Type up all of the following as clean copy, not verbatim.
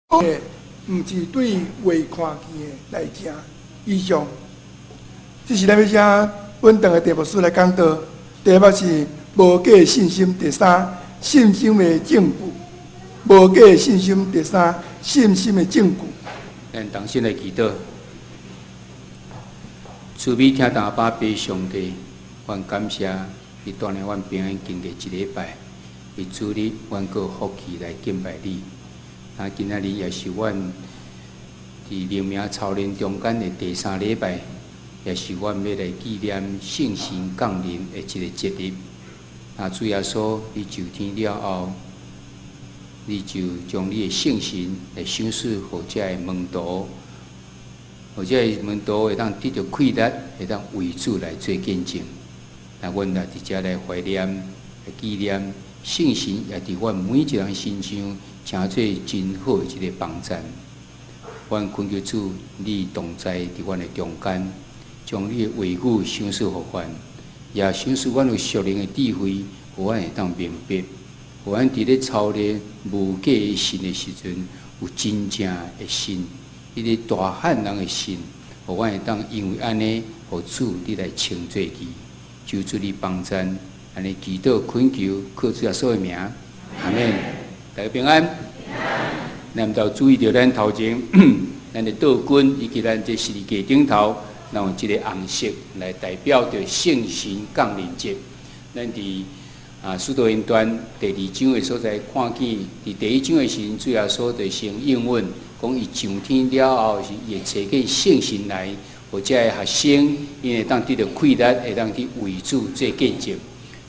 诶，毋是对未看见诶来讲。以上，这是咱要写稳当诶题目书来讲到。第一是无假诶信心，第三信心诶证据。无假诶信心，第三信心诶证据。咱同心来祈祷，慈悲听大爸爸上帝，阮感谢你带领阮平安经过一礼拜，为主你阮个福气来敬拜你。那今仔日也是阮伫灵命操练中间的第3礼拜，也是阮要来纪念圣神降临的一个节日。那主耶稣，你就天了后，你就将你的圣神来赏赐互遮的门徒，互遮的门徒会当得到快乐，会当为主来做见证。那阮也伫遮来怀念、来纪念圣神，也伫阮每一个人身上，成做真好的一个帮助。阮恳求主，你同在伫阮的中间，将你的话语赏赐互阮，也赏赐阮有属灵的智慧，互阮会当明白。互阮伫咧操练无假的信的时阵，有真正的信，迄个大汉人的信，互阮会当因为安尼，互主你来称作伊，求主你帮助，安尼祈祷恳求，靠主耶稣的名，阿免。大家平安。咱就注意到咱头前，咱的道君以及咱这十字架顶头，咱有一个红色来代表着圣神降临节。咱伫使徒行传第2章的所在看见，伫第1章的时阵，主耶稣就先应允，讲伊上天了后是会找起圣神来，或者的学生，因会当得到快乐，会当去为主做见证。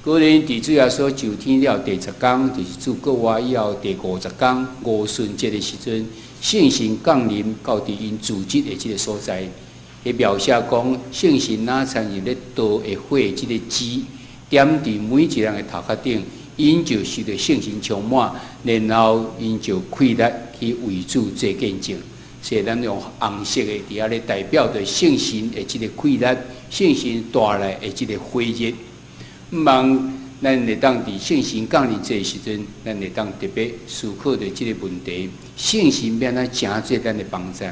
果然，伫主耶稣上天了第10天，就是主过活以后第50天五旬节的时阵，圣神降临到伫因自己的这个所在，迄描写讲圣神哪参入咧刀的火这个枝。点伫每一个人的头壳顶，因就受到圣神充满，然后因就快乐去为主做见证。所以咱用红色的伫遐咧代表着圣神的即个快乐，圣神带来的即个火热。毋望咱会当伫圣神降临这个时阵，咱会当特别思考着即个问题：圣神要安怎诚做咱的帮助？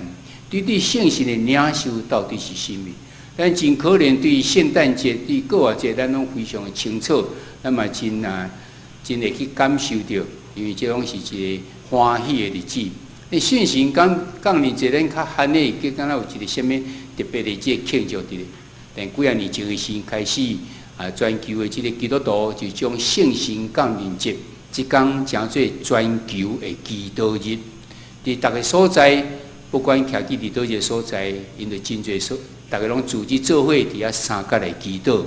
对圣神的领受到底是甚物？咱真可能对圣诞节、对过活节，咱拢非常的清楚，咱嘛真会去感受到，因为这拢是一个欢喜的日子。那圣神降临节，咱较罕的，佮敢若有一个什么特别的这个庆祝伫咧？但几啊年前的时开始，全球的这个基督徒就将圣神降临节即天称做全球的祈祷日。伫逐个所在，不管徛伫伫倒一个所在，因着真侪大家拢组织做伙伫遐三角来祈祷。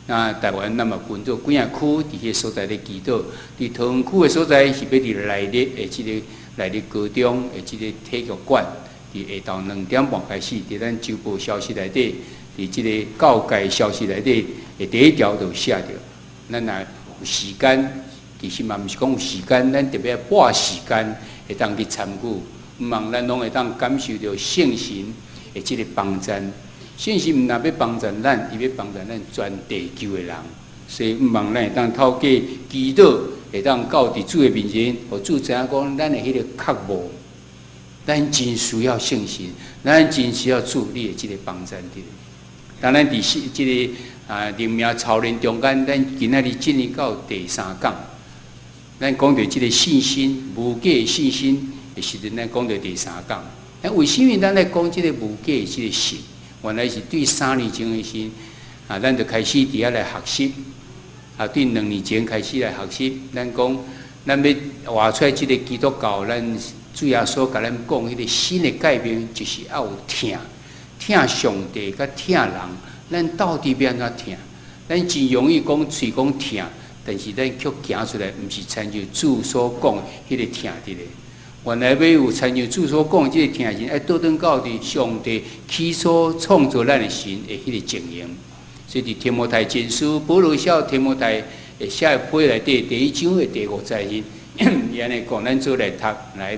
那台湾咱嘛分做几啊区，伫迄所在咧祈祷。伫桃园区的所在是要伫内力的即个内力高中的即个体育馆，伫下昼2点半开始，伫咱周报消息内底，伫即个教界消息内底，第1条就写着，咱若有时间，其实嘛毋是讲有时间，咱特别拨时间会当去参与，毋望咱拢会当感受到圣神的即个帮助。圣神毋但要帮助咱，伊要帮助咱全地球的人，所以毋望咱会当透过祈祷，会当到伫主的面前，互主知影讲，咱的迄个觉悟，咱真需要圣神，咱真需要主你的即个帮助伫。当然，伫即个灵命操练中间，咱今仔日进入到第3讲，咱讲到即个信心，无假的信心的时阵，咱讲到第3讲。那为什么咱来讲即个无假的即个信？原来是对3年前的时，咱就开始伫遐来学习，对2年前开始来学习。咱讲，咱要活出来即个基督教，咱主耶稣甲咱讲，迄个新的改变，就是要有疼上帝，甲疼人。咱到底要安怎疼？咱真容易讲嘴讲疼，但是咱却行出来，毋是参照主所讲迄个疼伫咧。原来要有参照主所讲即个听人，要倒转到伫上帝起所创造咱的神的迄个情形。所以伫提摩太前书，保罗写提摩太会写批内底第1章的第5节伊安尼讲，咱做来读来。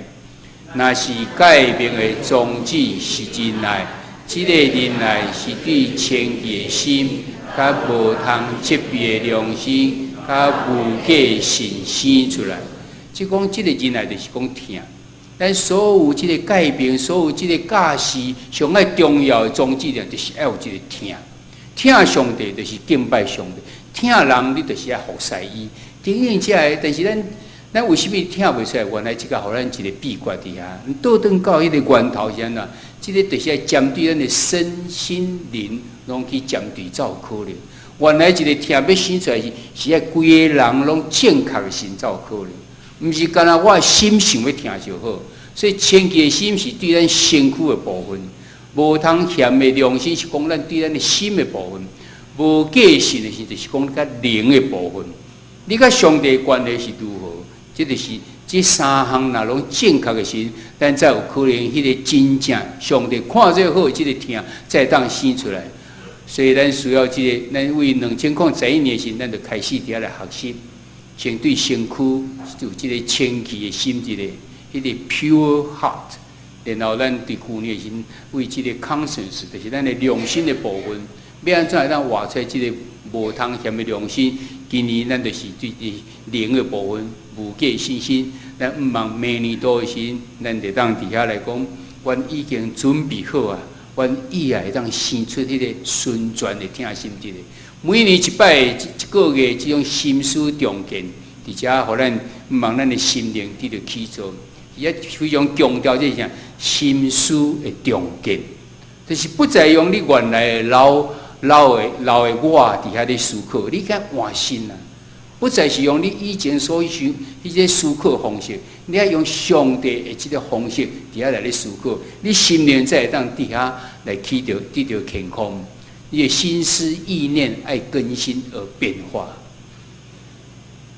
若是改变的宗旨是真爱，即个人来是对清洁的心，甲无通责备的良心，甲无假的信生出来。即讲即个人来就是讲疼。咱所有即个改变，所有即个教示，上爱重要的宗旨呢，就是要有一个听。听上帝就是敬拜上帝，听人你就是要服侍伊。等于这个，但是咱为什么听袂出来？原来即个互咱一个秘诀伫遐。倒转到迄个源头是安怎？即个就是要针对咱的身心灵，拢去针对才有可能。原来一个听要生出来是要规个人拢正确的心才有可能，毋是干那我的心想要听就好。所以千祈的心是对咱身躯的部分。无通嫌的良心是讲咱对咱的心的部分，无假信的是就是讲咱灵的部分。你甲上帝的关系是如何？这就是这三项若拢正确的时，咱才有可能迄个真正上帝看做好，这个听才当生出来。所以咱需要这个，咱为2011年时，咱就开始伫遐来学习，先对身躯有这个清气的心，一个迄个 pure heart。然后咱伫旧年时为即个 conscience， 就是咱的良心的部分，要安怎会当活出即个无通嫌的良心？今年咱就是对灵的部分无假信心，咱毋茫明年度的时，咱就当伫遐来讲，阮已经准备好啊，阮以后会当生出迄个顺转的听心的。每年一摆一个月，即种心思重建，而且互咱毋茫咱的心灵伫着起做。也非常强调这项心思的重建，就是不再用你原来的老的我伫遐咧思考，你敢换新啊？不再是用你以前所迄个思考方式，你要用上帝的这个方式伫遐来咧思考，你心灵才会当伫遐来得到健康，你的心思意念爱更新而变化。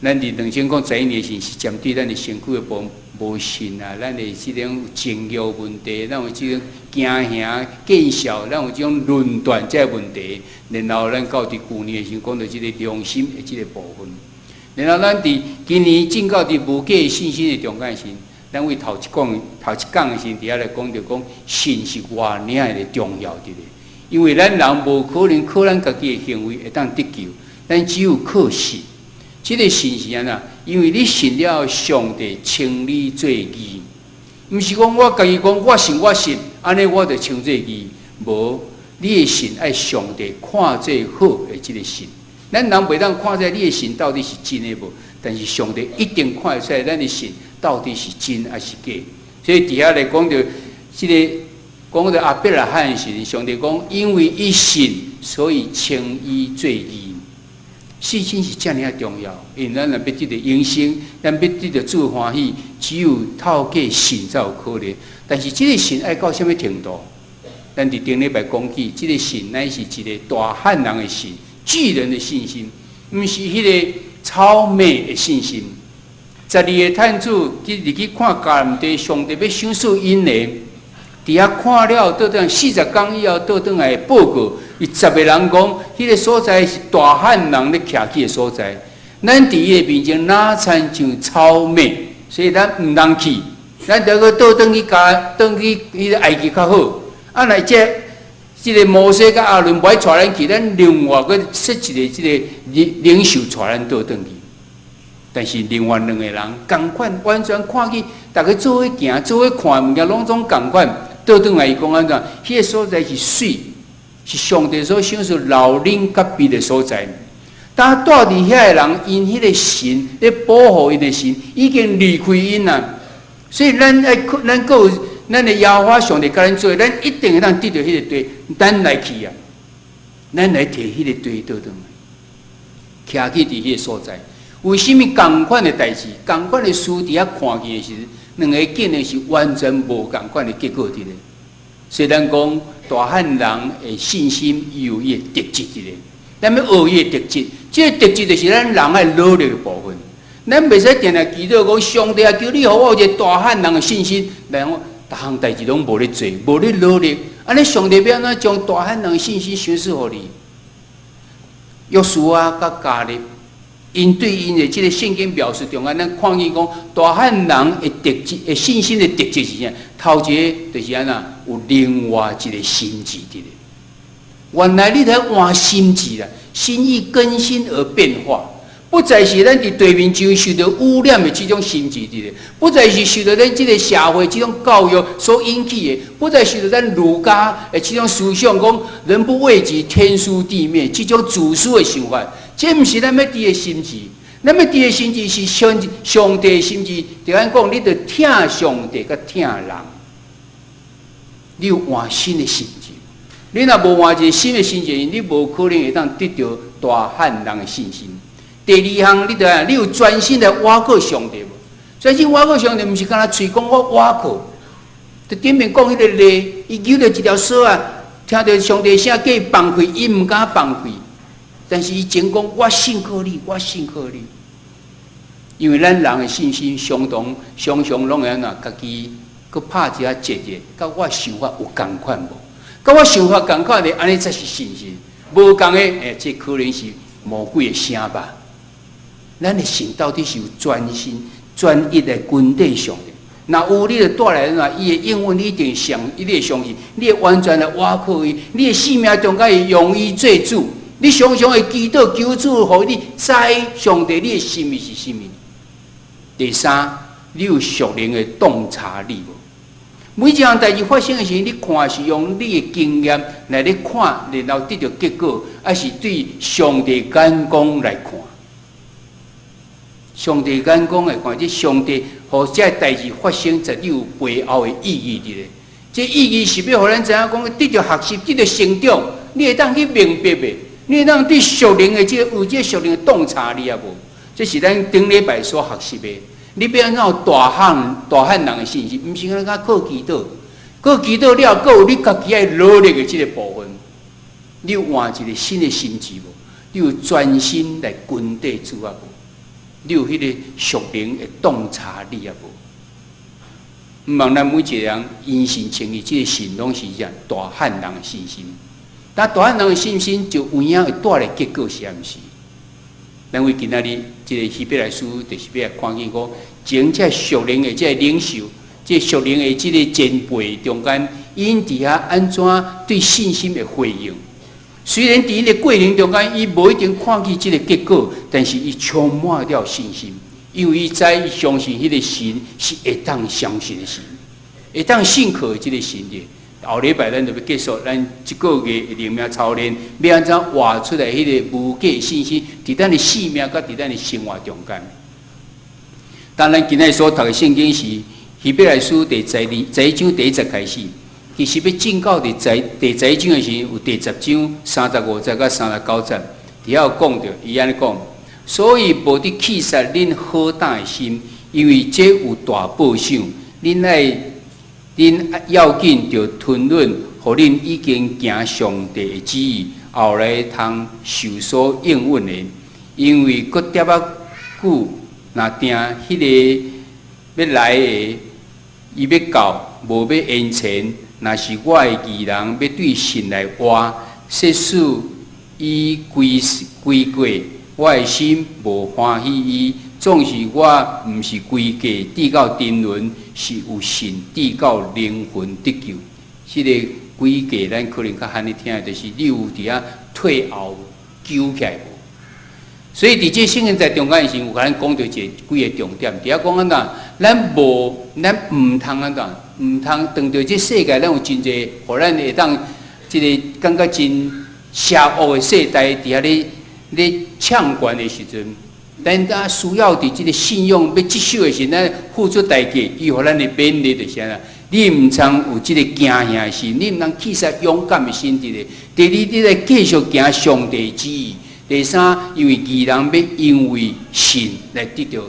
咱伫2011年是针对咱的身躯的部分无信啊，咱的即种情欲问题，咱有即种惊吓、见笑，咱有即种论断这问题，然后咱到伫旧年的时讲到即个良心的即个部分，然后咱伫今年进到伫无假信心的中间时，咱为头一讲的时，伫遐来讲着讲信是偌领的重要的咧，因为咱人无可能靠咱家己的行为会当得救，咱只有靠信。这个信是安怎？因为你信了上帝称你做义，毋是讲我家己讲我信，安尼我就称做义。无，你的信爱上帝看做好的这个信。咱人袂当看出来你的信到底是真的无，但是上帝一定看出来咱的信到底是真还是假。所以底下来讲到这个讲到阿伯拉罕时，上帝讲因为一信，所以称伊做义。信心是遮尔重要，因为咱若要得到永生，咱要得到主欢喜，只有透过信才有可能。但是这个信爱到什么程度？咱伫顶礼拜讲起，这个信乃是一个大汉人的信，巨人的信心，毋是迄个超美的信心。12个探子去看迦南地，上帝要赏赐因呢，伫遐看了倒转40天以后倒转来报告。伊10个人讲，迄个所在是大汉人咧徛起的所在，咱伫伊个面前哪参像草莓，所以咱毋通去，咱得个倒转去迄个埃及较好。啊，来这个摩西甲亚伦不爱带咱去，咱另外个设一个这个领袖带咱倒转去。但是另外2个人共款，完全看去，大家做伙行，做伙看物件，拢总共款。倒转来伊讲安怎？迄个所在是水。是上帝所赏赐老人甲彼的所在。当住伫遐的人，因迄个神咧保护因的神，已经离开因啦。所以咱有咱的耶和华上帝甲咱做，咱一定会当得到迄个地，咱来去啊，咱来摕迄个地倒转来，徛去伫迄个所在。为什么共款的代志、共款的事伫遐看见的时，2个竟然是完全无共款的结果伫咧？所以咱讲。大汉人的信心有伊的特质伫咧，咱要学伊的特质。这个特质就是咱人爱努力的部分。咱袂使定定祈祷讲上帝啊，求你予我有一个大汉人的信心。然后，逐项代志拢无咧做，无咧努力。安尼上帝要安怎将大汉人的信心显示互你？约书亚甲迦勒，因对因的这个圣经描述中间，咱看见讲大汉人的特质、的信心的特质是啥？头一个就是安怎？有另外一个心智的咧，原来你在换心智啦，心意更新而变化，不再是咱伫地面上受到污染的这种心智的，不再是受到咱这个社会这种教育所引起的，不再受到咱儒家的这种思想讲人不为己，天诛地灭这种自私的想法，这不是咱要伫的心智。咱要伫的心智是上帝的心智，就按讲，你着听上帝甲听人，你有换新的心智。你若无换一个新的心智，你无可能会当得到大汉人的信心。第二项，你有专心来挖靠上帝无？专心挖靠上帝，毋是干那嘴讲我挖靠，就顶面讲迄个例，伊揪着一条绳啊，听到上帝声叫伊放开，伊毋敢放开。但是伊前讲我信靠你，我信靠你。因为咱人的信心常常拢会安怎，家己佮拍一下节节，甲我想法有共款无？甲我想法共款的，安尼才是信心。无共的，这可能是魔鬼的声吧。咱的心到底是有专心、专一的根底上的。若有你就带来哪，伊的应允你一定会相信，你会完全的倚靠伊，你的生命中间会用伊做主。你常常会祈祷求主，互你知上帝你的心意是甚物。第三，你有属灵的洞察力无？每一项代志发生的时候，你看是用你的经验来咧看，然后得到结果，还是对上帝眼光来看？上帝眼光来看，这上帝互这代志发生，才有背后的意义伫咧。这意义是要互咱知影讲，得到学习，得到成长，你会当去明白的，你会当对属灵的有这属灵的洞察力啊无？这是咱顶礼拜所学习的。你不要有大汉人的信心，毋是讲靠祈祷，靠祈祷了，还有你家己爱努力的这个部分。你有换一个新的心智无？你有专心来跟地主啊无？你有迄个属灵的洞察力啊无？毋茫咱每一个人因信称义，这个信拢是啥大汉人的信心。但大汉人的信心就有影会带来结果是毋是？咱为今仔日这个希伯来书，就是要来看见讲，从这属灵的这领袖，这属灵的这个前辈中间，因伫遐安怎对信心的回应？虽然伫伊个过程中间，伊无一定看见这个结果，但是伊充满了信心，因为伊知伊相信迄个神是会当相信的神，会当信靠的这个神的。后礼拜咱就要结束咱一个月的灵命操练，要安怎活出来迄个无价信心，伫咱的生命甲伫咱的生活中间。当然，今日所读的圣经是希伯来书第十章第1节开始，其实要进到第11章的时候，有第10章35节到39节，伫遐有讲到，伊安尼讲，所以无得气杀恁好胆的心，因为这有大报赏，恁要紧就吞忍，互恁已经行上帝的旨意，后来通受所应允的。因为搁点仔久，若定迄个要来的，伊要到，无要延前。若是我的义人要对神来活，世事已归过，我的心无欢喜伊。总是我毋是归家递到沉沦，是有神递到灵魂得救。这个归家，咱可能较罕你听，就是你有伫遐退后救起来无？所以伫这圣经在中间时，有甲咱讲到几个重点。伫遐讲安怎，咱毋通安怎，毋通当着这世界，咱有真济，互咱会当这个感觉真邪恶的世代，伫遐咧抢权的时阵。咱家需要伫即个信用要接受的时，咱付出代价，伊互咱的勉励就是安啦。你毋通有即个惊吓的心，你毋通气煞勇敢的心伫咧。第二，你来继续行上帝旨意。第三，因为义人要因为信来得到，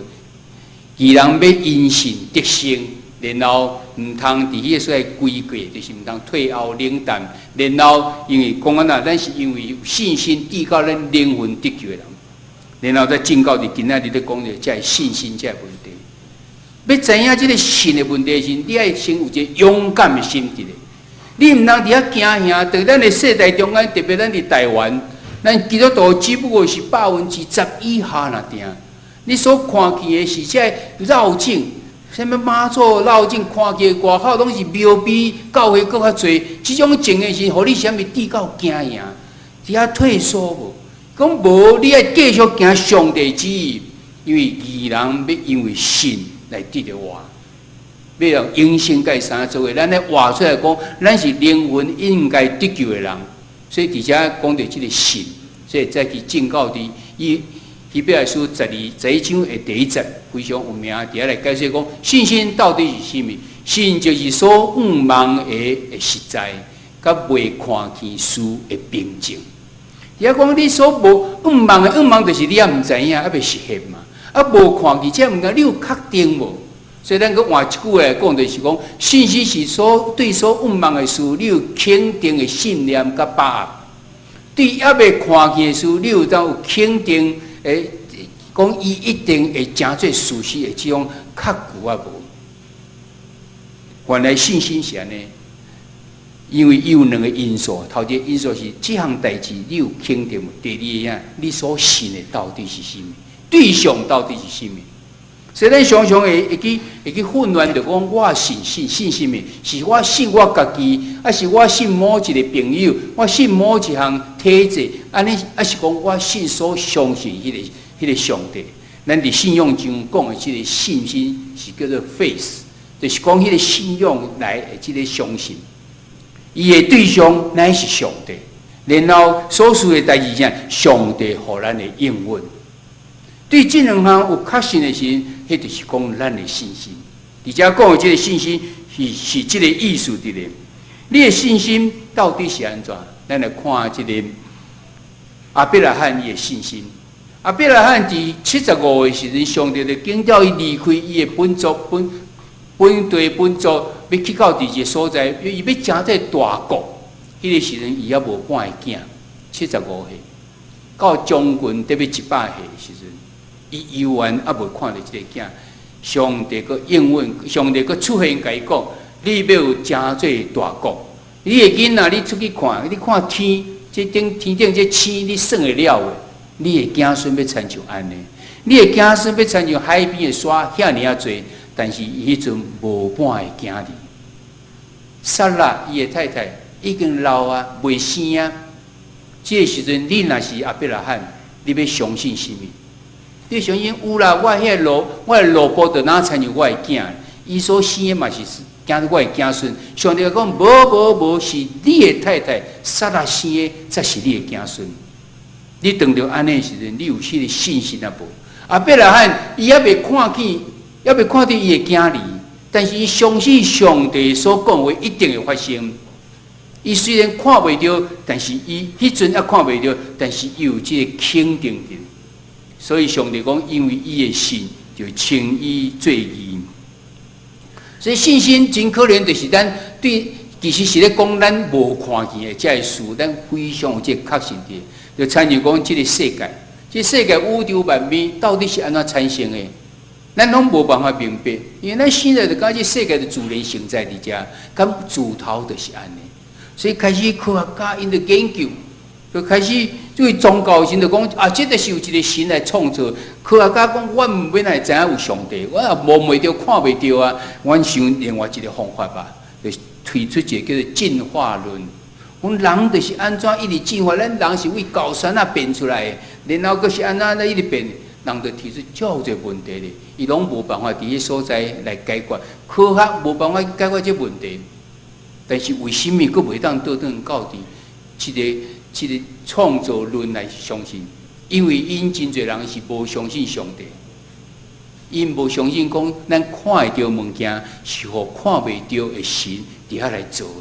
义人要因信得胜，然后毋通伫迄个所在归过，就是毋通退后冷淡。然后因为讲安那，咱是因为有信心递到咱灵魂得救的人。然后再进到伫今仔日咧讲着这信心这问题，要知影这个信的问题是，你爱先有一个勇敢的心伫咧。你毋通伫遐惊吓，在咱的世代中间，特别咱伫台湾，咱基督徒只不过是10%以下那定。你所看见的是这绕境，什么马祖绕境，看见外口拢是庙比教会更较侪，这种情形是，互你啥物地到惊吓，伫遐退缩无？讲无你要继续行上帝旨意，因为义人要因为信来得着活，要用永生界三做诶，咱来活出来讲，咱是灵魂应该得救诶人，所以伫遮讲到即个信，所以再去正告伫希伯来书12章诶第1节非常有名，伫遐来解释讲信心到底是甚物？信就是所仰望诶实在，甲未看见事诶凭证。也讲你所无仰望的仰望，就是你也毋知影，还未实现嘛。啊，无看见，这毋讲你有确定无？所以咱佮换一句话来讲，就是讲信心是对所仰望的事，你有肯定的信念甲把握；对还未看见的事，你有当肯定诶，讲伊一定会成做事实的这种确据啊无？原来信心是安尼。因为伊有两个因素，头一个因素是这项代志你有肯定无？第二样，你所信的到底是甚物？对象到底是甚物？所以咱常常会去混乱，就讲我信什么？是我信我家己，还是我信某一个朋友？我信某一项体制？安尼，还是讲我信所相信迄个上帝？咱伫信仰中讲的即个信心是叫做 faith， 就是讲迄个信仰来的即个相信。伊的对象乃是上帝，然后所属的代志啥，上帝互咱的应允。对这两项有确信的时，迄就是讲咱的信心。而且讲的这个信心是这个意思伫咧。你的信心到底是安怎？咱来看这个亚伯拉罕伊的信心。亚伯拉罕伫75岁时阵，上帝就警告伊离开伊的本族本地本族。要去到第一个所在，伊要成这大国。迄个时阵，伊还无半个囝，75岁，到将军得要100岁时阵，伊犹原还无看到这个囝。上帝个应允，上帝个出现，甲伊讲：你要有成这大国。你的囡仔，你出去看，你看天，这天顶这星，你算会了的。你的子孙要参像安尼，你的子孙要参像海边的沙，遐尔啊多。但是伊迄阵无半个囝儿，撒拉伊的太太已经老啊，未生啊。这个时阵，你若是亚伯拉罕，你要相信什么？你相信有啦，我的老婆就哪参像我的囝？伊所生的嘛是我的子孙。上帝讲无，是你的太太撒拉生的才是你的子孙。你当着安尼时阵，你有迄个信心啊无？亚伯拉罕伊还未看见。要未看到伊的囝儿，但是伊相信上帝所讲话一定会发生。伊虽然看袂到，但是伊迄阵也看袂到，但是伊有这个肯定的。所以上帝讲，因为伊的信，就称伊做义。所以信心真可怜，就是咱对，其实是咧讲咱无看见的这事，咱非常有这确信的。就参像讲这个世界，这世界宇宙万物到底是安怎产生的？咱拢无办法明白，因为咱现在就感觉世界的自然存在伫遮，咁自头就是安尼，所以开始科学家因着研究，就开始对宗教神就讲啊，这个是有一个神来创造。科学家讲，我唔要来知影有上帝，我也摸袂着、看袂着啊。我想另外一个方法吧，就是推出一个叫做进化论。讲人就是安怎一直进化，咱人是为高山啊变出来的，然后佫是安怎一直变。人就提出较侪问题咧，伊拢无办法伫迄所在来解决，科学无办法解决这问题。但是为什么佫袂当倒转到伫一个创造论来相信？因为因真侪人是无相信上帝，因无相信讲咱看会到物件是互看袂到的神伫遐来做的。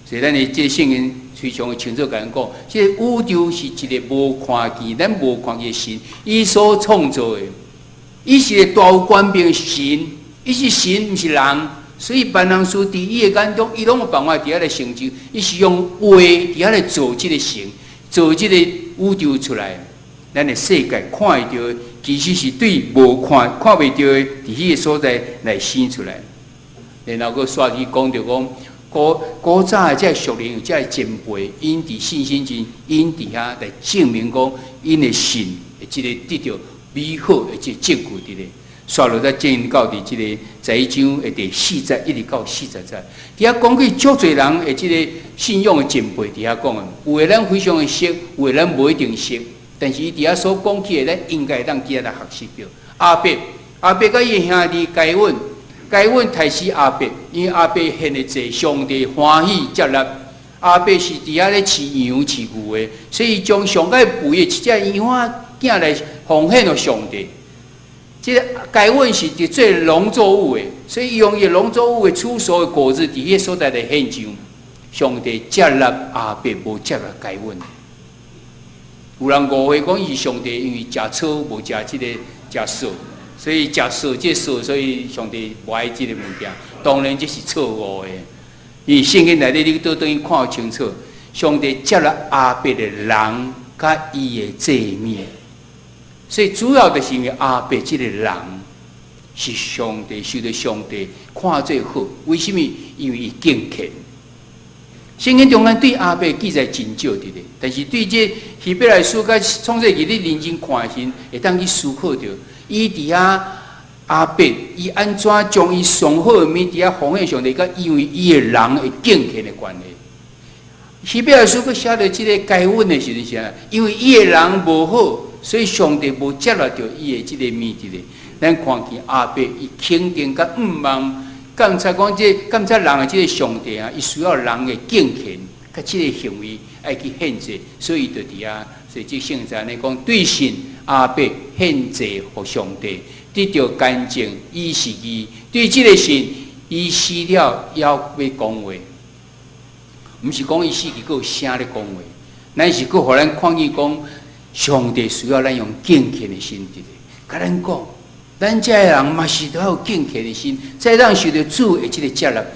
所以咱的这个圣经非常的清楚甲咱讲，这个宇宙是一个无看见、咱无看见的神，伊所创造的，伊是个大有权柄的神，伊是神，毋是人。所以别人事伫伊的眼中，伊拢有办法伫遐来成就。伊是用话伫遐来做这个神，做这个宇宙出来。咱的世界看会到的，其实是对无看袂到的，伫迄个所在来生出来。然后佫刷去讲着讲。古早的这属灵有这前辈，因伫信心中，因伫遐来证明讲，因的信会即个得到美好的即个证据伫咧。刷落再进到伫即个十一章的第40一直到40节，伫遐讲起足侪人的即个信仰的前辈，伫遐讲的，有的咱非常的熟，有的咱无一定熟，但是伊伫遐所讲起的，咱应该当记来学习着。阿伯甲伊兄弟该稳杀死阿伯，因为阿伯献的济，上帝欢喜接纳。阿伯是伫遐咧饲羊饲牛的，所以将上界肥的一只羊仔囝来奉献给上帝。即个该稳是伫做农作物的，所以用伊农作物的出熟的果子伫迄所在来献上。上帝接纳阿伯，无接纳该稳。有人误会讲伊是上帝，因为食草无食即个食素，所以食素即素，所以上帝无爱即个物件。当然这是错误的。因为圣经内底你都等于看清楚，上帝接纳阿伯的人甲伊的祭物，所以主要就是因为阿伯这个人是上帝受到上帝看做好，为什么？因为伊敬虔。圣经中间对阿伯记载真少的咧，但是对这希伯来书甲创世纪你认真看时，会当去思考着，伊伫遐阿伯伊安怎将伊上好的物伫遐奉献上帝，甲因为伊的人的敬虔的关系。希伯来书佮写到即个该稳的时阵是，因为伊的人无好，所以上帝无接纳着伊的即个物质咧。咱看见阿伯伊肯定甲毋忘。刚才讲这，刚才人的这个上帝啊，伊需要人的敬虔，甲这个行为爱去献祭，所以就伫遐，所以这圣经呢讲，对神阿伯献祭给上帝，得到干净，伊是义；对这个神，伊死了也要讲话，毋是讲伊死去有声咧讲话，乃是佮互咱看见讲，上帝需要咱用敬虔的心伫咧，甲咱讲。咱这人嘛是都要有敬虔的心，才让受到主的这个接纳的。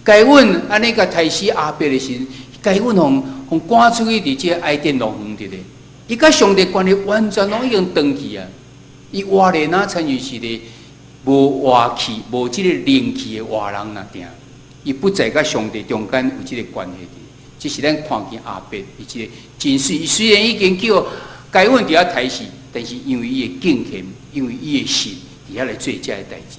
该阮安尼甲杀死阿伯的时，该阮互赶出去伫这个爱甸农园的咧。伊甲上帝关系完全拢已经断去啊！伊活咧哪参与是咧无活气、无这个灵气的活人那定，伊不再甲上帝中间有这个关系的。这是咱看见阿伯伊这个真水，伊虽然已经叫该阮伫遐杀死。但是因为伊的敬虔，因为伊的信，伫遐来做这个代志。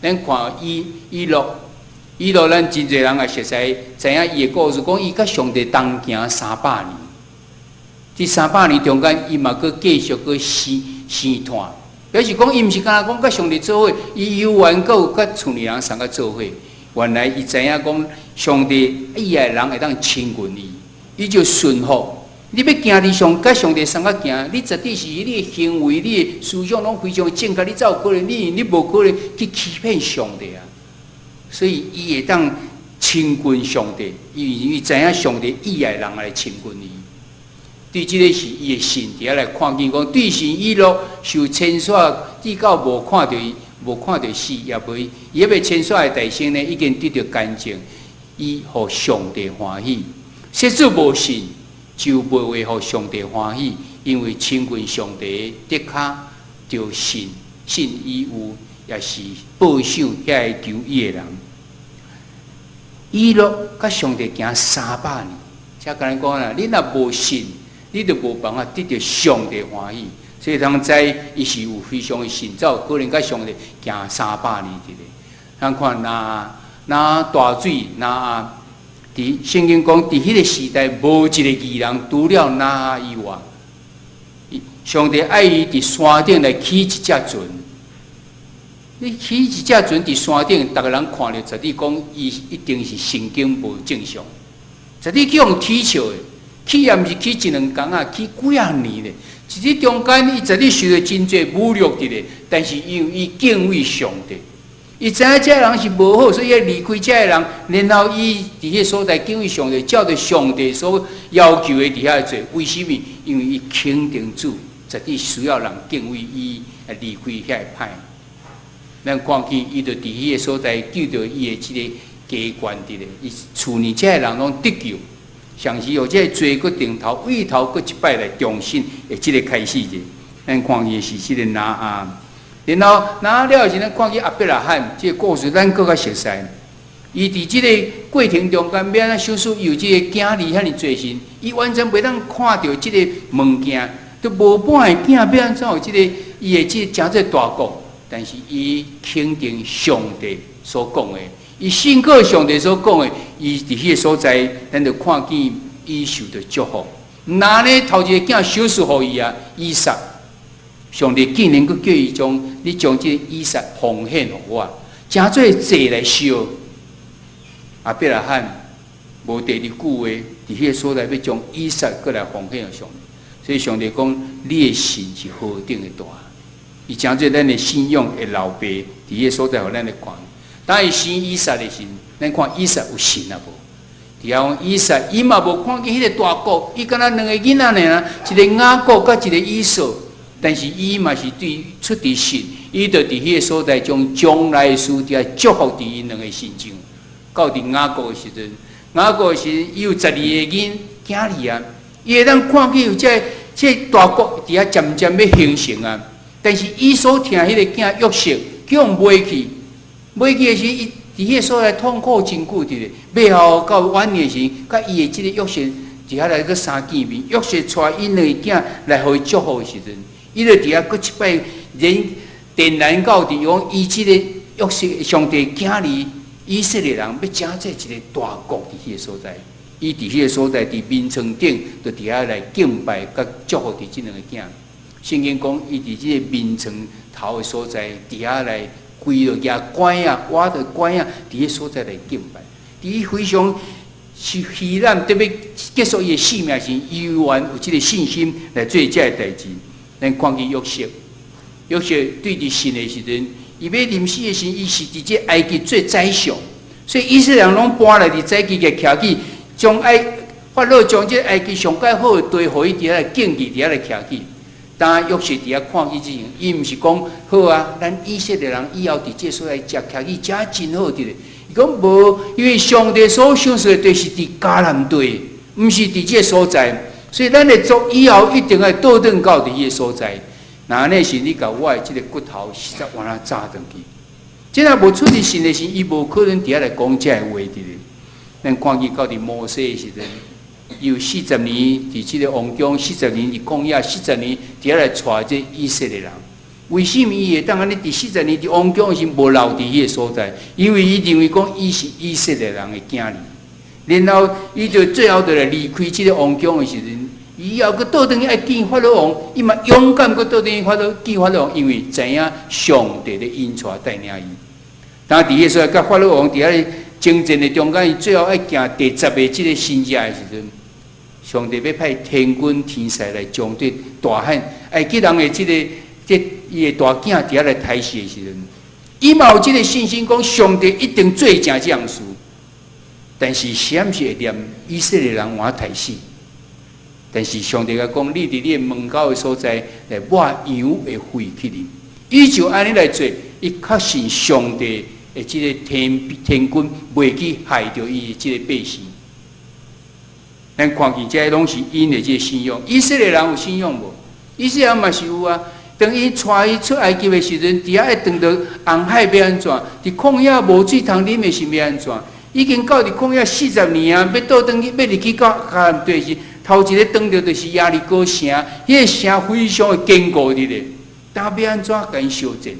咱看以诺，咱真侪人也熟悉，知影伊的故事，讲伊甲上帝同行300年。这300年中间，伊嘛阁继续阁生团，表示讲伊毋是干那讲甲上帝做伙，伊有缘阁有甲厝里人相甲做伙。原来伊知影讲上帝以爱人会当亲近伊，伊就顺服。你要行伫上，甲上帝相甲行，你绝对是你的行为、你的思想拢非常正确，你才有可能，你无可能去欺骗上帝啊！所以伊会当亲近上帝，因为知影上帝意爱人来亲近伊。对，这个是伊的信，伫遐来看见讲，对神以诺受牵线，至到无看到伊，无看到死，也袂，伊要牵线的代性呢，已经得到干净，伊互上帝欢喜。实质无信。就袂为互上帝欢喜，因为亲近上帝的确就信伊有，也是保守遐求伊的人。伊若甲上帝行300年，才甲咱讲啦，你若无信，你就无办法得到上帝欢喜。所以通知伊是有非常的信，才有可能甲上帝行300年一个。咱看那大水那。伫圣经讲，伫迄个时代，无一个义人除了拿以外，上帝爱伊伫山顶来起一只船。你起一只船伫山顶，逐个人看着，绝对讲伊一定是神经无正常，绝对去用起笑的，起也毋是起一两工啊，起几啊年咧。其实中间伊绝对受到真侪侮辱的咧，但是因为伊敬畏上帝。伊知影这人是无好，所以要离开这人，然后伊伫迄所在敬畏上帝，照着上帝所要求的伫遐做。为什么？因为伊肯定主，绝对需要人敬畏伊，离开遐个歹。咱看见伊就伫迄个所在救着伊的即个家官伫咧，伊厝里这人拢得救。上时有这个罪搁顶头，为头搁一摆来重新的即个开始者。咱看见是即个拿啊。然后拿了时，咱看见阿伯拉罕这个故事，咱更较熟悉。伊伫这个过程中间，免小叔有这个囝儿遐尼侪时，伊完全袂当看到这个物件，都无半个囝要安怎有这个伊的这个诚这大国。但是伊肯定上帝所讲的，伊信靠上帝所讲的，伊伫迄个所在，咱就看见伊受到祝福。那呢，头一个囝小事互伊啊，以撒，上帝竟然佫叫伊将这个以撒奉献互我，诚做祭来烧。阿伯拉罕无第二句话，伫迄个所在要将以撒佫来奉献互上帝，所以上帝讲：你的信是何等的大！伊诚做咱的信仰的老爸，伫迄个所在互咱来看。当伊生以撒的时，咱看以撒有信啊无？伫遐讲以撒，伊嘛无看见迄个大国，伊敢若两个囡仔尔，一个雅各甲一个以扫。但是伊嘛是对出伫信，伊就伫迄个所在将来的事伫祝福伫因两个心中。到伫雅各的时阵，雅各的时伊有12个囝儿啊，伊会当看见有这大国伫遐渐渐要形成啊。但是伊所听迄个囝约瑟，叫人买去的时，伊伫迄个所在痛苦真久伫咧。尾后到晚年时，甲伊的即个约瑟伫遐来个相见面，约瑟带因两个囝来互伊祝福的时阵，伊就伫遐佫一摆人点燃到伫讲伊即个约瑟上帝囝儿。以色列人要成做一个大国伫迄个所在，伊伫迄个所在伫眠床顶，就伫遐来敬拜甲祝福伫即两个囝。圣经讲，伊伫即个眠床头的所在，伫遐来跪着举拐啊，挖着拐啊，伫迄所在来敬拜。伊非常是希望特别结束伊的生命时，伊有即个信心来做遮个代志。咱看见约瑟对伫信的时阵。伊要临死的时，伊是伫这埃及做宰相，所以以色列人拢搬来伫埃及个徛起，法老将这埃及上介好的地，互伊伫遐来敬祭，伫遐来徛起。当约瑟伫遐看见之前，伊毋是讲好啊，咱以色列人以后伫这所在食徛起，食真好伫咧。伊讲无，因为上帝所赏赐的地是伫迦南地，毋是伫这所在，所以咱的族以后一定要倒转到伫迄个所在。那安尼是你甲我的即个骨头实在往哪炸转去？即若无出伫信的时，伊无可能伫遐来讲遮个话伫咧。咱看见到伫摩西的时阵，伊有40年伫即个王宫，40年伫旷野，40年伫遐来带这以色列人。为什么伊会当安尼伫40年伫王宫时无留伫迄个所在？因为伊认为讲伊是以色列人的囝儿，然后伊就最后就来离开即个王宫的时阵。以后佫倒转去爱见法老王，伊嘛勇敢佫倒转去见法老王，因为知影上帝的引带带领伊。当伫迄时甲法老王伫遐征战的中间，伊最后爱行第10个即个新界的时阵，上帝要派天军天使来将这大汉埃及人的伊的大囝伫遐来杀死的时阵，伊嘛有即个信心，讲上帝一定做成这样事。但是闪是会念以色列人换杀死。但是上帝甲讲，你伫你门口的所在，我羊会废去你。伊就安尼来做，伊确信上帝的即个天军袂去害着伊的即个百姓。咱看见这拢是因的即个信仰。以色列人有信仰无？以色列人嘛是有啊。当伊带伊出埃及的时阵，伫遐一等到红海要安怎？伫旷野无水通啉的是要安怎？已经到伫旷野40年啊，要倒转去，要入去到迦南地时。头一个登着就是亚利哥城，迄个城非常的坚固的咧。但要安怎甲因修正？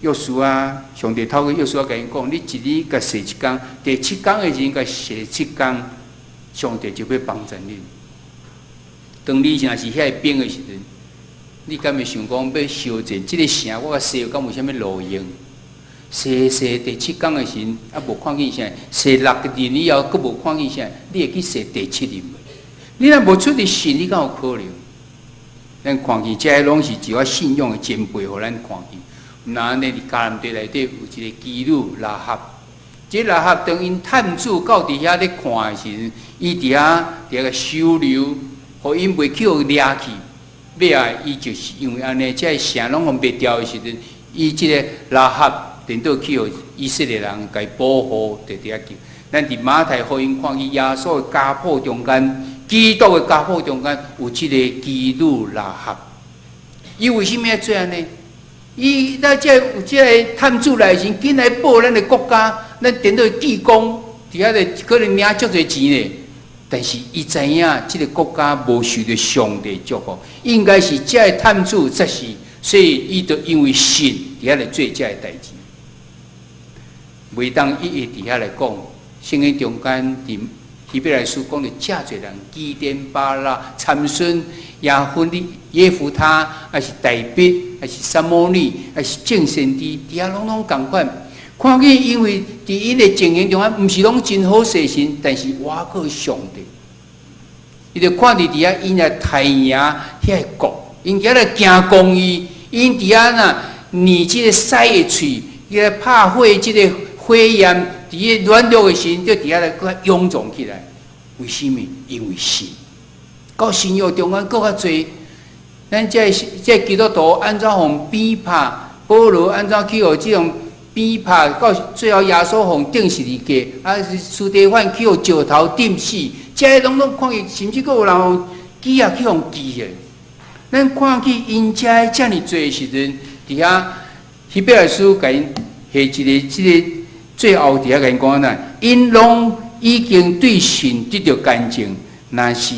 约书啊，上帝透过约书啊，甲因讲：你一日甲洗1天，第7天的人甲洗7天，上帝就要帮助你。当你若是遐兵的时阵，你敢会想讲要修正这个城？我甲洗，敢有啥物路用？洗第7天的时，啊无看见啥；洗6日以后，佫无看见啥。你会去洗第7日？你若无出伫信，你敢有可能？咱看见这拢是一个信仰的前辈，互咱看见。那安尼伫迦南地内底有一个基路拉合，这拉合当因探子到伫遐咧看的时，伊伫遐个收留，互因袂去互掠去。尾仔伊就是因为安尼，这城拢互灭掉的时阵，伊即个拉合等到去互以色列人甲伊保护，伫遐叫。咱伫马太福音看见耶稣的家谱中间。基督的家谱中间有即个基路拉合，伊为什么要做安尼？伊在这有即个探子来时，紧来报咱的国家，咱等到济公，伫遐咧可能领足侪钱咧。但是伊知影即个国家无受到上帝祝福，应该是这个探子才是所以伊就因为信伫遐来做遮个代志，袂当一一伫遐来讲。圣经中间伫希伯来书讲着遮侪人，基甸、巴拉、参孙、亚芬利、耶夫他，还是大卫，还是撒摩利，还是正先知，伫遐拢共款。看见因为伫因的情形中啊，毋是拢真好势神，但是我靠上帝，伊就看伫遐因来太赢遐个国，因伫遐来行公义，因伫遐呐，捏即个狮的喙，伊来拍火即个火焰。伫个软弱的心，就伫遐来搁较臃肿起来。为什么？因为信。到信仰中间搁较侪，咱这基督徒安怎互逼拍？保罗安怎去互即种逼拍？到最后耶稣互钉十字架，啊，司提反去互石头钉死，这拢看见，甚至搁有人互举啊去互举的。咱看见因遮遮尔侪时阵，伫遐希伯来书甲因下一个即个。最后伫遐甲因讲呐，因拢已经对神得到干净，若是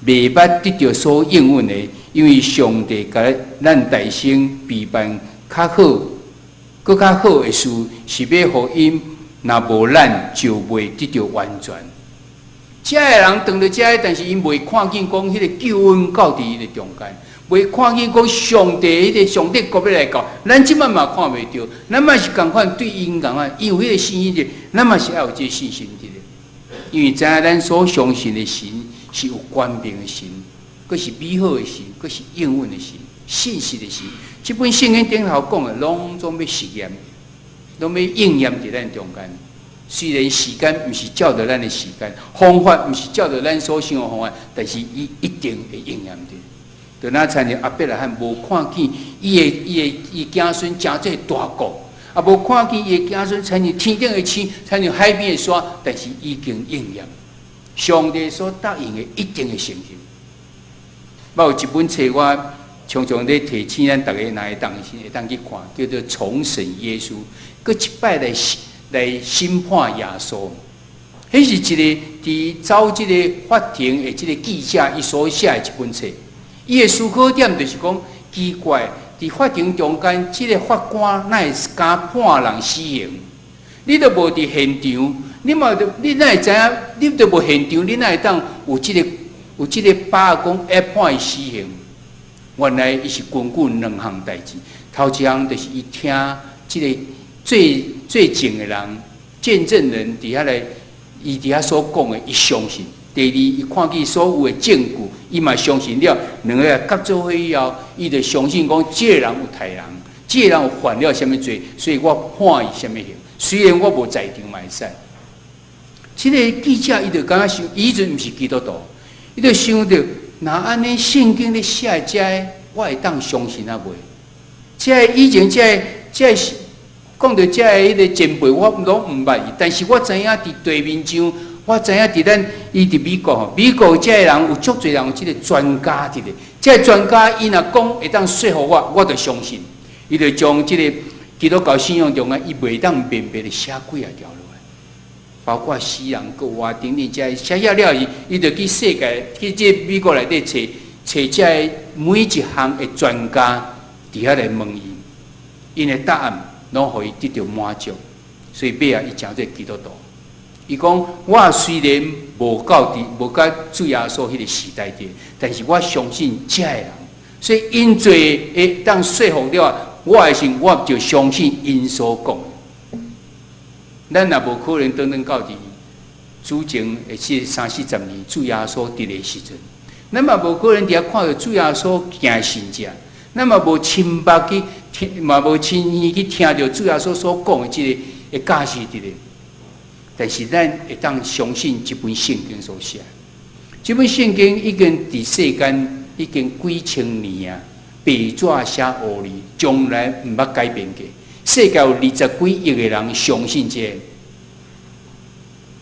未捌得到所应允的，因为上帝甲咱大生备办较好、搁较好的事，是要互因，若无咱就袂得到完全。遮个人当着遮个，但是因未看见讲迄个救恩到伫伊的中间。未看见讲上帝迄个上帝国要来到，咱即摆嘛看袂到，咱嘛是共款对因共款，因为迄个信心者，咱嘛是要有这个信心者。因为知影咱所相信的神是有权柄的神，佫是美好的神，佫是应允的神，信实的神。即本圣经顶头讲的，拢总要实验，拢要应验伫咱中间。虽然时间毋是照着咱的时间，方法毋是照着咱所想的方法，但是伊一定会应验的。就那参像亚伯拉罕无看见伊子孙成这大国，啊无看见伊子孙参像天顶的星，参像海边的沙，但是已经应验，上帝所答应的一定会成就。我有一本册，我常常咧提醒咱大家，哪会当去看，叫做《重审耶稣》，搁一摆来审判耶稣。迄是一个伫走即个法庭的即个记者伊所写的一本册。伊的思考点就是讲，奇怪，伫法庭中间，即个法官哪会敢判人死刑？你都无伫现场，你哪会知影？你都无现场，你哪会当有即个把讲要判伊死刑？原来伊是根据两项代志，头一项就是伊听即个最近的人见证人伫遐来，伊伫遐所讲的，伊相信。第二，伊看见所有的证据，伊嘛相信了。两个合作会以后，伊就相信讲，这个人有杀人，这个人有犯了什么罪，所以我判伊什么刑。虽然我无在场嘛会使。这个记者伊就感觉想，伊阵毋是基督徒，伊就想着，那安尼圣经咧写遮，我会当相信啊袂？这以前这讲到这迄个前辈，我拢毋捌伊，但是我知影伫地面上。我知影伫咱伊伫美国吼，美国遮个人有足侪人有即个专家伫咧，遮个专家伊若讲会当说服我，我就相信。伊就将即个基督教信仰中啊，伊袂当明白的写几啊条落来，包括死人、国外等等遮写了伊就去世界去即美国内底找遮个每一项的专家伫遐来问伊，因的答案拢互伊得到满足，所以尾啊，伊成做基督徒。伊讲：我虽然无到主耶稣迄个时代的，但是我相信这个人，所以因做会当说服了我的心，我就相信因所讲。咱也无可能等到伫主前的30-40年，主耶稣伫的时阵，咱嘛无可能伫遐看到主耶稣行神迹，咱嘛无亲目去听，嘛无亲耳去听到主耶稣所讲的即个假事伫咧。但是咱会当相信这本圣经所写，这本圣经已经伫世间已经几千年啊，白纸写黑字，从来毋捌改变过。世界有20几亿个人相信这个，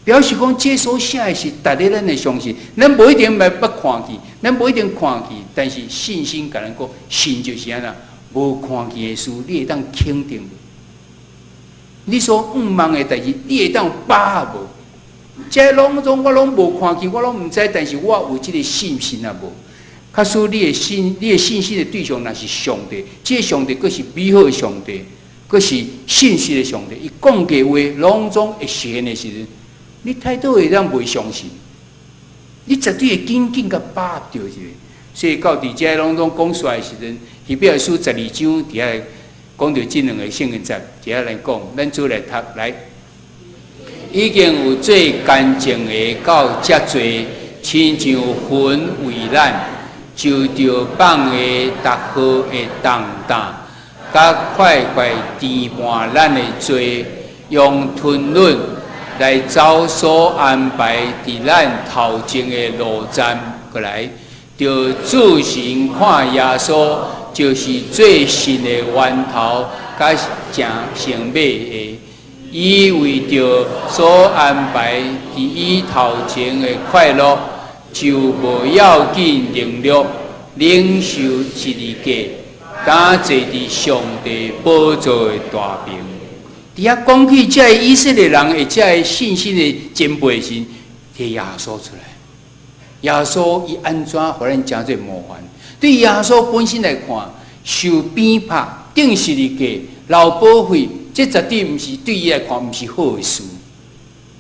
表示讲这所写的是值得咱来相信。咱无一定捌看见，咱无一定看见，但是信心甲咱讲，信就是安那，无看见的事，你会当肯定。你所毋望的代志，你会当把握无？这拢我拢无看见，我拢毋知，但是我有这个信心啊无。假使你的信心的对象若是上帝，这个上帝佫是美好的上帝，佫是信实的上帝。伊讲嘅话拢总会实现的时阵，你太多会当袂相信，你绝对会紧紧甲把握着一个。所以到伫遮拢总讲出来的时阵，希伯来书12章伫遐讲到这两个圣经节，伫遐来讲，咱做来读来。已经有最干净的到遮多，亲像魂为咱。就着放的逐号的重担，甲快快填满咱的罪，用吞论来走所安排伫咱头前的路站。过来，着自行看耶稣，就是最新的源头，甲正成美的。伊为着所安排伫伊头前的快乐。就无要紧能力领受一日价，敢坐伫上帝宝座的大屏。伫遐讲起这以色列人的这信心的前辈时，摕耶稣出来。耶稣伊安怎互咱真侪模范？对耶稣本身来看，受鞭拍、顶十字架、流宝血，这绝对毋是对伊来看毋是好的事。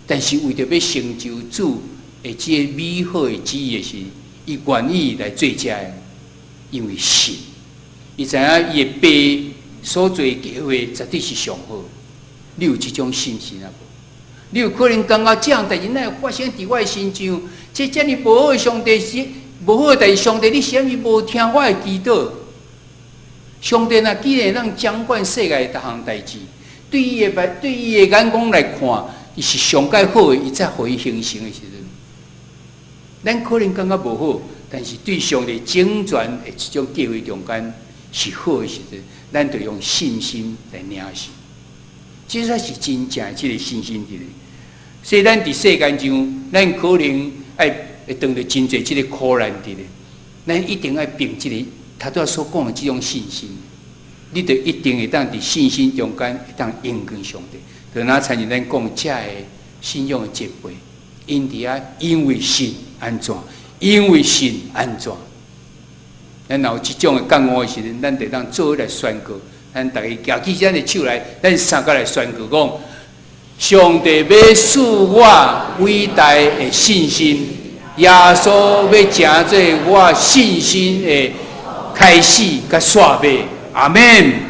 但是为着要成就主。这个美好的旨意是，伊愿意来做这的，因为信，伊知影伊的爸所做的计划绝对是上好。你有这种信心啊？你有可能感觉这样代志哪会发生伫我的身上？这遮尔无好的上帝是无好的代志，上帝你啥物无听我的祈祷？上帝若既然让掌管世界的各项代志，对伊的眼光来看，伊是上介好的，伊才互伊形成的时阵。咱可能感觉无好，但是对上帝整全的这种计划中间是好的时阵，咱就用信心来领受。这才是真正的这个信心伫咧。所以咱伫世间上，咱可能会碰到真侪这个苦难伫咧，咱一定要凭这个他拄仔所讲的这种信心，你就一定会当伫信心中间会当应跟上帝。就哪参像咱讲这个信仰的结辈，因伫啊，因为信。安怎？因为信安怎？咱若有这种的感悟的时阵，咱得当做伙来宣告。咱大家举起咱的手来，咱三个来宣告讲：上帝要赐我伟大的信心，耶稣要成做我信心的开始甲煞尾。阿门。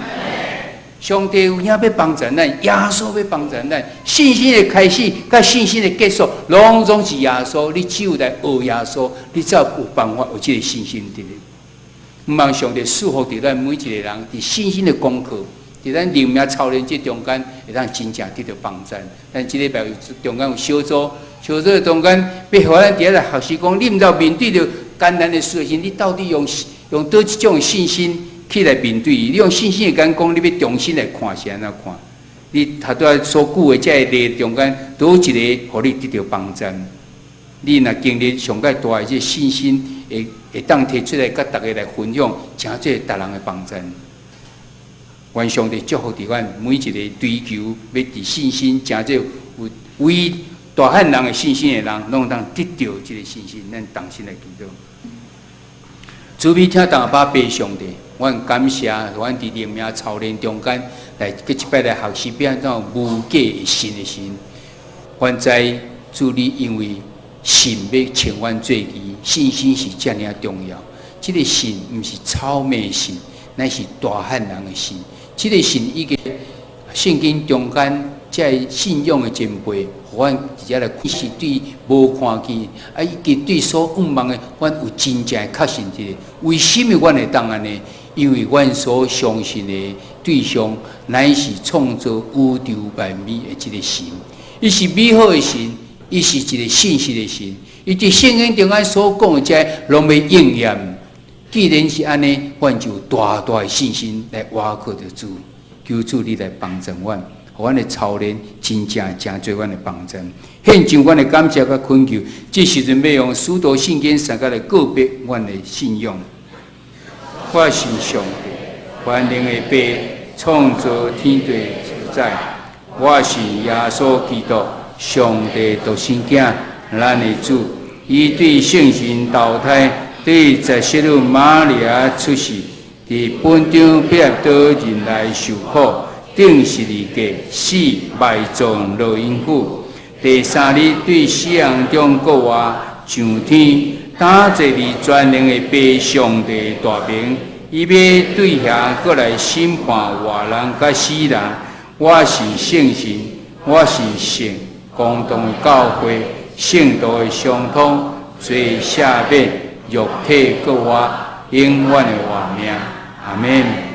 上帝有影要帮助咱，耶稣要帮助咱，信心的开始甲信心的结束，拢总是耶稣。你只有来学耶稣，你才有办法有这个信心伫咧。毋望上帝祝福伫咱每一个人，伫信心的功课，伫咱灵命操练这中间，会当真正得到帮助。咱这礼拜中间有小组的中间，要互咱伫遐来学习讲，你毋知面对着艰难的事情，你到底用倒一种信心？去来面对伊，你用信心的眼光，你要重新来看是安怎看？你头拄仔所举的这个例中间，倒一个，互你得到帮助。你若经历上介大的这信心，会当提出来，甲大家来分享，真这达人的帮助。愿上帝祝福伫阮每一个追求要伫信心，真这有为大汉人的信心的人，拢当得到这个信心。咱同心来祈祷。主必听大爸爸上帝。阮感谢，阮伫灵命操练中间来，搁一摆来学习变怎无价的神的神。阮知主你因为神要请阮做义，信心是遮尔重要。这个神毋是草莓神，乃是大汉人的神。这个神已经圣经中间这信仰的前辈，互阮直接来是对无看见，伊经对所仰望的，阮有真正确信伫咧。为什么阮会当安尼？因为阮所相信的对象，乃是创造宇宙万美的这个神。伊是美好的神，伊是一个信实的神。伊伫圣经中间所讲的这，拢要应验。既然是安尼，阮就大大的信心来倚靠着主，求主你来帮助阮，互阮的操练真做阮的帮助。献上阮的感谢甲恳求，这时阵要用许多圣经三个来告别阮的信仰。我是上帝，万灵的爸，创造天地主宰。我是耶稣基督，上帝独生囝，咱的主。伊对圣神投胎，对十七日玛利亚出世，伫本场必到人来受苦，顶十字架死埋葬落阴府。第三日对死人中国活上天，打坐伫全能的爸上帝大名，伊要对遐过来审判活人甲死人。我是圣神，我是圣公堂的教会，圣道的相通，罪赦免，肉体各活，永远的活命。阿门。